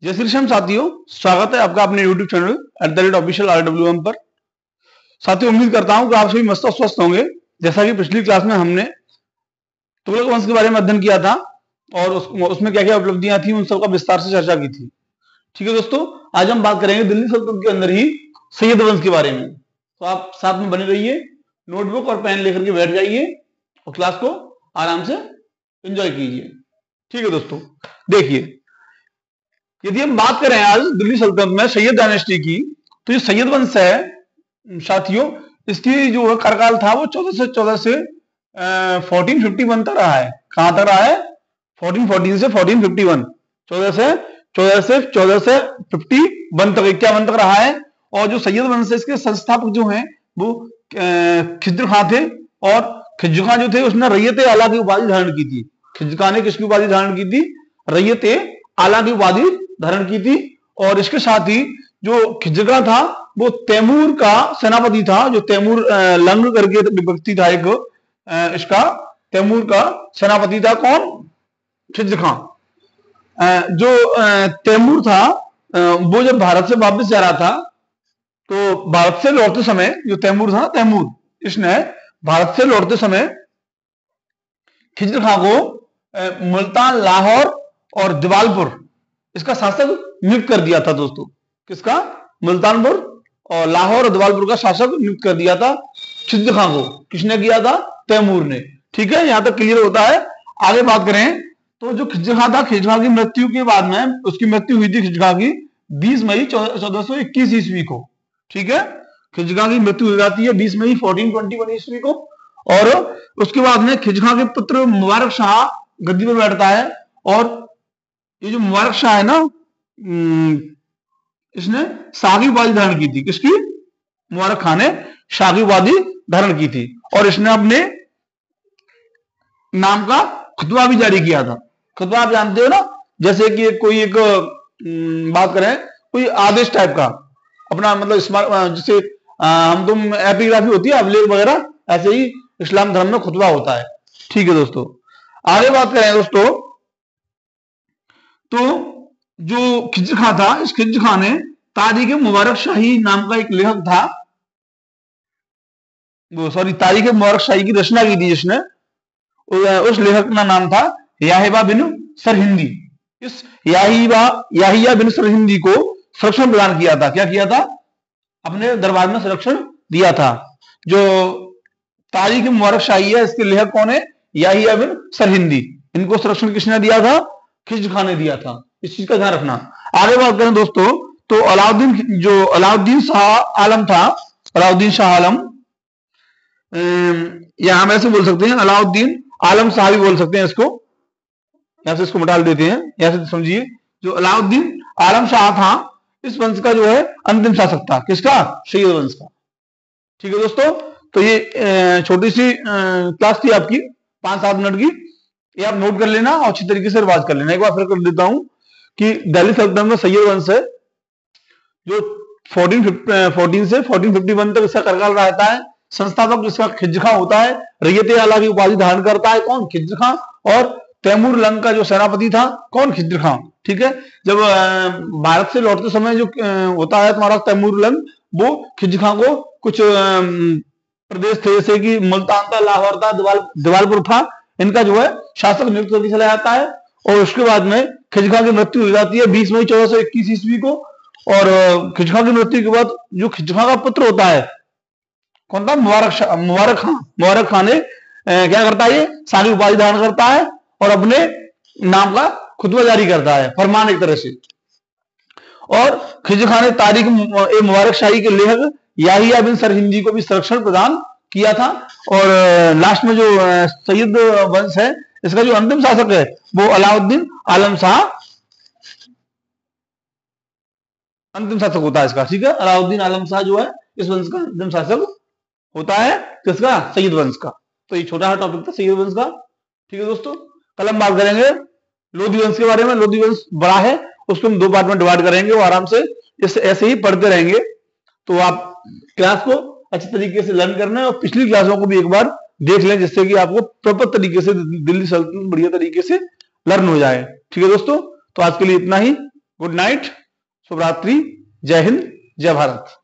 जय श्री श्याम साथियों, स्वागत है आपका अपने YouTube चैनल @official RWM पर। साथियों, उम्मीद करता हूं कि आप सभी मस्त और स्वस्थ होंगे। जैसा कि पिछली क्लास में हमने तुगलक वंश के बारे में अध्ययन किया था और उसमें क्या क्या उपलब्धियां थी उन सबका विस्तार से चर्चा की थी। ठीक है दोस्तों, आज हम बात करेंगे दिल्ली सल्तनत के अंदर ही सैयद वंश के बारे में। तो आप साथ में बने रहिए, नोटबुक और पेन लेकर के बैठ जाइए और क्लास को आराम से एंजॉय कीजिए। ठीक है दोस्तों, देखिए, यदि हम बात करें आज दिल्ली सल्तनत में सैयद डायनेस्टी की, तो ये सैयद वंश है साथियों, इसकी जो कार्यकाल था वो 1414 से 1451 तक रहा है। कहां तक रहा है? 1414 से 1451, 14 से 51 तक, 51 तक रहा है। और जो सैयद वंश है इसके संस्थापक जो हैं वो खिज्र खां थे। और खिज्र खां जो थे उसने रैयत आला की उपाधि धारण की थी। खिज्र खां ने किसकी उपाधि धारण की थी? रैयत आला की उपाधि धारण की थी। और इसके साथ ही जो खिज्र खां था वो तैमूर का सेनापति था। जो तैमूर लंग करके व्यक्ति था एक, इसका तैमूर का सेनापति था। कौन? खिज्र खां। जो तैमूर था वो जब भारत से वापस जा रहा था, तो भारत से लौटते समय जो तैमूर था, तैमूर इसने भारत से लौटते समय खिज्र खां को मुल्तान, लाहौर और दिवालपुर इसका शासक नियुक्त कर दिया था। दोस्तों, किसका? मुल्तानपुर और लाहौर और दिवालपुर का शासक नियुक्त कर दिया था खिज्र खां को। किसने किया था? तैमूर ने। ठीक है, यहां तक क्लियर होता है। आगे बात करें तो जो खिज्र खां था, खिज्र खां की मृत्यु के बाद में, उसकी मृत्यु हुई थी खिज्र खां की 20 मई 1421 ईस्वी को। ठीक है, खिज्र खां की मृत्यु हो जाती है 20 मई 1421 ईस्वी को। और उसके बाद में खिज्र खां के पुत्र मुबारक शाह गद्दी पर बैठता है। और ये जो मुबारक शाह है ना, इसने शाह की उपाधि धारण की थी। किसकी? मुबारक खां ने शाह की उपाधि धारण की थी। और इसने अपने नाम का खुतबा भी जारी किया था। खुतबा आप जानते हो ना, जैसे कि कोई एक बात करें, कोई आदेश टाइप का अपना, मतलब जैसे हम तुम एपिग्राफी होती है, अभिलेख वगैरह, ऐसे ही इस्लाम धर्म में खुतबा होता है। ठीक है दोस्तों, आगे बात करें दोस्तों, तो जो खिज्र खां था, इस खिज्र खां ने तारीख मुबारक शाही नाम का एक लेखक था, तारीख मुबारक शाही की रचना की थी जिसने। उस लेखक का नाम था याहिया बिन सरहिंदी। इस याहिया बिन सरहिंदी को संरक्षण प्रदान किया था। क्या किया था? अपने दरबार में संरक्षण दिया था। जो तारीख मुबारक शाही है, इसके लेखक कौन है? याहिया बिन सरहिंदी। इनको संरक्षण किसने दिया था? खिज्र खां ने दिया था। इस चीज का ध्यान रखना। आगे बात करें दोस्तों, तो अलाउद्दीन शाह आलम था, अलाउद्दीन शाह आलम, या हम ऐसे बोल सकते हैं अलाउद्दीन आलम शाह भी बोल सकते हैं इसको। यहां से इसको मिटा देते हैं, यहां से समझिए। जो अलाउद्दीन आलम शाह था, इस वंश का जो है अंतिम शासक था। किसका? सैयद वंश का। ठीक है दोस्तों, तो ये छोटी सी क्लास थी आपकी 5-7 मिनट की। ये आप नोट कर लेना और अच्छी तरीके से रिवाज कर लेना। एक बार फिर कर देता हूं कि दिल्ली सल्तनत में सैयद वंश है जो 1414 से 1451 तक इसका कार्यकाल रहता है। संस्थापक जिसका खिज्र खां होता है, रैयत आला की उपाधि धारण करता है। कौन? खिज्र खां। और तैमूर लंग का जो सेनापति था, कौन? खिज्र खां। ठीक है, जब भारत से लौटते समय जो होता है तुम्हारा तैमूर लंग, वो खिज्र खां को कुछ प्रदेश थे जैसे कि मुल्तान था, लाहौर था, दिवालपुर था, इनका जो है शासक नियुक्त करके चला जाता है। और उसके बाद में खिज्र खां की मृत्यु हो जाती है 20 मई 1421 ईस्वी को। और खिज्र खां की मृत्यु के बाद जो खिज्र खां का पुत्र होता है, कौन था? मुबारक खां। मुबारक खां ने क्या करता है? ये शाह की उपाधि धारण करता है और अपने नाम का खुतबा जारी करता है, फरमान एक तरह से। और खिज्र खां ने तारीख मुबारक शाही के लेखक याहिया बिन सरहिंदी को भी संरक्षण प्रदान किया था। और लास्ट में जो सैयद वंश है, इसका जो अंतिम शासक है वो अलाउद्दीन आलम शाह अंतिम शासक होता है इसका। ठीक है, अलाउद्दीन आलम शाह जो है इस वंश का अंतिम शासक होता है। किसका? सैयद वंश का। तो ये छोटा सा टॉपिक था सैयद वंश का। ठीक है दोस्तों, कल हम बात करेंगे लोधी वंश के बारे में। लोधी वंश बड़ा है, उसको हम 2 पार्ट में डिवाइड करेंगे और आराम से ऐसे ही पढ़ते रहेंगे। तो आप क्लास को अच्छी तरीके से लर्न करना है और पिछली क्लासों को भी एक बार देख लें, जिससे कि आपको प्रॉपर तरीके से दिल्ली सल्तनत बढ़िया तरीके से लर्न हो जाए। ठीक है दोस्तों, तो आज के लिए इतना ही। गुड नाइट, शुभ रात्रि, जय हिंद, जय भारत।